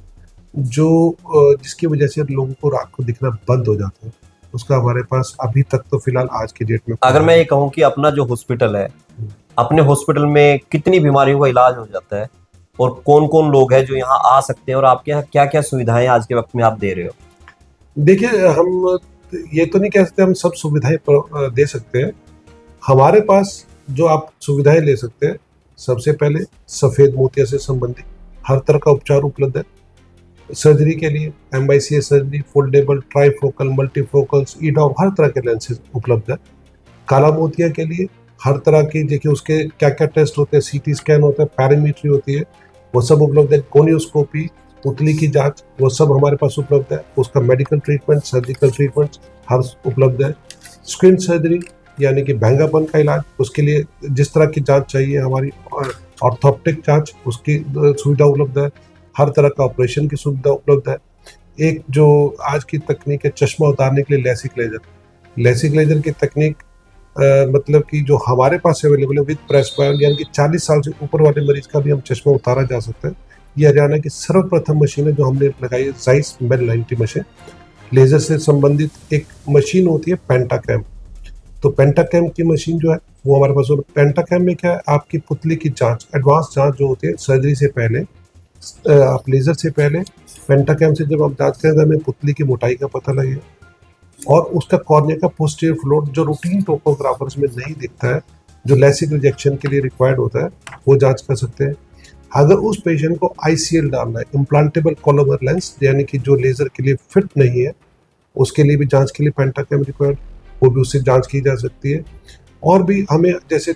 Speaker 2: जो जिसकी वजह से लोगों को रात को दिखना बंद हो जाता है। उसका हमारे पास अभी तक तो फिलहाल आज की डेट में
Speaker 1: अगर मैं ये कहूँ कि अपना जो हॉस्पिटल है, अपने हॉस्पिटल में कितनी बीमारियों का इलाज हो जाता है और कौन कौन लोग हैं जो यहाँ आ सकते हैं, और आपके यहाँ क्या क्या सुविधाएं आज के वक्त में आप दे रहे हो?
Speaker 2: देखिए, हम ये तो नहीं कह सकते हम सब सुविधाएं दे सकते हैं। हमारे पास जो आप सुविधाएं ले सकते हैं, सबसे पहले सफ़ेद मोतिया से संबंधित हर तरह का उपचार उपलब्ध है। सर्जरी के लिए MICA सर्जरी, फोल्डेबल, ट्राईफोकल, मल्टीफोकल्स, ईडॉप, हर तरह के लेंसेज उपलब्ध है। काला मोतिया के लिए हर तरह की, देखिए उसके क्या क्या टेस्ट होते हैं, CT स्कैन होता है, पैरामीट्री होती है, वो सब उपलब्ध है। गोनियोस्कोपी, पुतली की जांच, वो सब हमारे पास उपलब्ध है। उसका मेडिकल ट्रीटमेंट, सर्जिकल ट्रीटमेंट हर उपलब्ध है। स्क्रीन सर्जरी यानी कि भैंगापन का इलाज, उसके लिए जिस तरह की जांच चाहिए हमारी, ऑर्थोप्टिक जांच, उसकी सुविधा उपलब्ध है। हर तरह का ऑपरेशन की सुविधा उपलब्ध है। एक जो आज की तकनीक है चश्मा उतारने के लिए, लेसिक लेजर की तकनीक, मतलब कि जो हमारे पास अवेलेबल है विद प्रेस्क्राइब, यानी कि 40 साल से ऊपर वाले मरीज का भी हम चश्मा उतारा जा सकता है। ये हरियाणा की सर्वप्रथम मशीन है जो हमने लगाई है, जाइस मेल 90 मशीन। लेजर से संबंधित एक मशीन होती है पेंटाकैम, तो पेंटाकैम की मशीन जो है वो हमारे पास। पेंटाकैम में क्या है, आपकी पुतली की जांच, एडवांस जांच जो होती है सर्जरी से पहले, आप लेजर से पहले पेंटाकैम से जब आप जांच करें तो हमें पुतली की मोटाई का पता लगेगा, और उसका कॉर्निया का पोस्टीरियर फ्लोर जो रूटीन टोपोग्राफर्स में नहीं दिखता है, जो लेसिक रिजेक्शन के लिए रिक्वायर्ड होता है, वो जांच कर सकते हैं। अगर उस पेशेंट को ICL डालना है, इम्प्लांटेबल कोलोमर लेंस, यानी कि जो लेजर के लिए फिट नहीं है, उसके लिए भी जांच के लिए पेंटाकैम रिक्वायर्ड, वो भी उससे जांच की जा सकती है। और भी हमें जैसे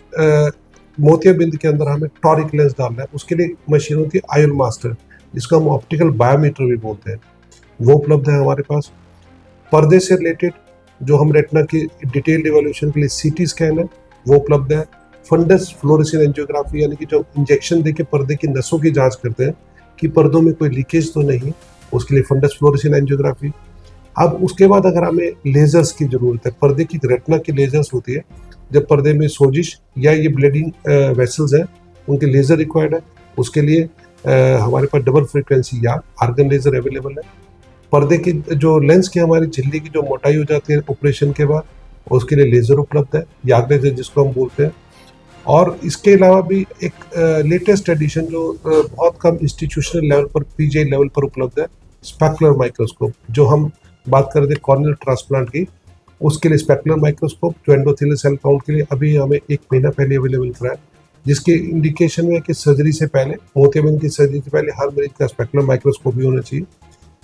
Speaker 2: मोतियाबिंद के अंदर हमें टॉरिक लेंस डालना है, उसके लिए मशीन होती है आयल मास्टर, जिसको हम ऑप्टिकल बायोमीटर भी बोलते हैं, वो उपलब्ध है हमारे पास। पर्दे से रिलेटेड जो हम रेटिना की डिटेल्ड इवोल्यूशन के लिए CT स्कैन है, वो उपलब्ध है। फंडस फ्लोरेसेंट एंजियोग्राफी, यानी कि जो इंजेक्शन देके पर्दे की नसों की जांच करते हैं कि पर्दों में कोई लीकेज तो नहीं, उसके लिए फंडस फ्लोरेसेंट एंजियोग्राफी। अब उसके बाद अगर हमें लेजर्स की ज़रूरत है, पर्दे की रेटिना की लेजर्स होती है, जब पर्दे में सोजिश या ये ब्लीडिंग वेसल्स हैं, उनके लेज़र रिक्वायर्ड है, उसके लिए हमारे पास डबल फ्रीक्वेंसी या आर्गन लेज़र अवेलेबल है। पर्दे की जो लेंस की हमारी झिल्ली की जो मोटाई हो जाती है ऑपरेशन के बाद, उसके लिए लेज़र उपलब्ध है, याग लेज़र जिसको हम बोलते हैं। और इसके अलावा भी एक लेटेस्ट एडिशन जो बहुत कम इंस्टीट्यूशनल लेवल पर, PGI लेवल पर उपलब्ध है, स्पेकुलर माइक्रोस्कोप। जो हम बात कर रहे थे कॉर्नियल ट्रांसप्लांट की, उसके लिए स्पेकुलर माइक्रोस्कोप जो एंडोथेलियल सेल काउंट के लिए अभी हमें 1 महीना पहले अवेलेबल कराया, जिसकी इंडिकेशन है कि सर्जरी से पहले, मोतियाबिंद की सर्जरी से पहले हर मरीज का स्पेकुलर माइक्रोस्कोप भी होना चाहिए,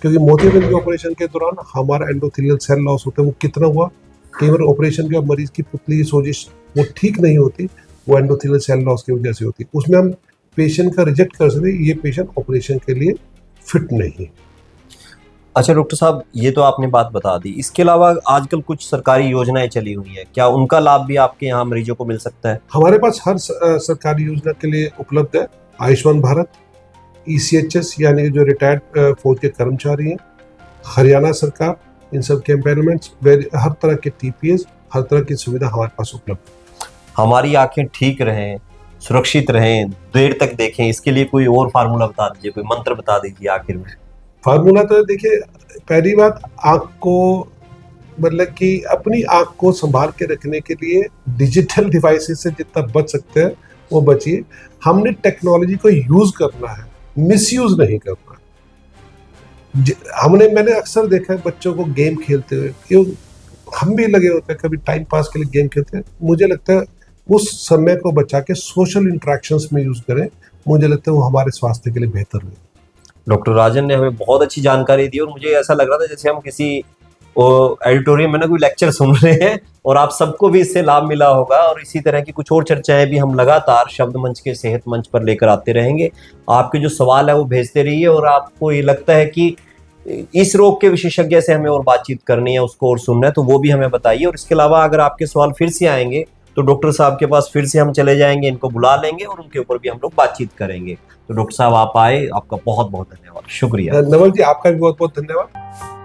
Speaker 2: क्योंकि मोतियाबिंद के ऑपरेशन के दौरान हमारा एंडोथेलियल सेल लॉस होता है, वो कितना हुआ, कई बार ऑपरेशन के मरीज की पुतली की सोजिश वो ठीक नहीं होती, वो एंडोथेलियल सेल लॉस की वजह से होती है। उसमें हम पेशेंट का रिजेक्ट कर सकते हैं, ये पेशेंट ऑपरेशन के लिए फिट नहीं है।
Speaker 1: अच्छा डॉक्टर साहब, ये तो आपने बात बता दी, इसके अलावा आजकल कुछ सरकारी योजनाएं चली हुई हैं, क्या उनका लाभ भी आपके यहाँ मरीजों को मिल सकता है?
Speaker 2: हमारे पास हर सरकारी योजना के लिए उपलब्ध है। आयुष्मान भारत, ECHS यानी कि जो रिटायर्ड फौज के कर्मचारी हैं, हरियाणा सरकार, इन सब के एम्पेनमेंट्स, हर तरह के TPS, हर तरह की सुविधा हमारे पास उपलब्ध है।
Speaker 1: हमारी आंखें ठीक रहें, सुरक्षित रहें, देर तक देखें, इसके लिए कोई और फार्मूला बता दीजिए, कोई मंत्र बता दीजिए आखिर में।
Speaker 2: फार्मूला तो देखिए, पहली बात, आँख को, मतलब कि अपनी आँख को संभाल के रखने के लिए डिजिटल डिवाइसेस से जितना बच सकते हैं वो बचिए। हमने टेक्नोलॉजी को यूज़ करना है, मिसयूज़ नहीं करना। मैंने अक्सर देखा है बच्चों को गेम खेलते हुए, क्यों हम भी लगे होते हैं कभी टाइम पास के लिए गेम खेलते हैं। मुझे लगता है उस समय को बचा के सोशल इंटरेक्शंस में यूज़ करें, मुझे लगता है वो हमारे स्वास्थ्य के लिए बेहतर है।
Speaker 1: डॉक्टर राजन ने हमें बहुत अच्छी जानकारी दी और मुझे ऐसा लग रहा था जैसे हम किसी एडिटोरियम में ना कोई लेक्चर सुन रहे हैं, और आप सबको भी इससे लाभ मिला होगा। और इसी तरह की कुछ और चर्चाएं भी हम लगातार शब्द मंच के सेहत मंच पर लेकर आते रहेंगे। आपके जो सवाल है वो भेजते रहिए, और आपको ये लगता है कि इस रोग के विशेषज्ञ से हमें और बातचीत करनी है, उसको और सुनना है, तो वो भी हमें बताइए। और इसके अलावा अगर आपके सवाल फिर से आएंगे तो डॉक्टर साहब के पास फिर से हम चले जाएंगे, इनको बुला लेंगे और उनके ऊपर भी हम लोग बातचीत करेंगे। तो डॉक्टर साहब आप आए, आपका बहुत बहुत धन्यवाद, शुक्रिया।
Speaker 2: नवल जी, आपका भी बहुत बहुत धन्यवाद।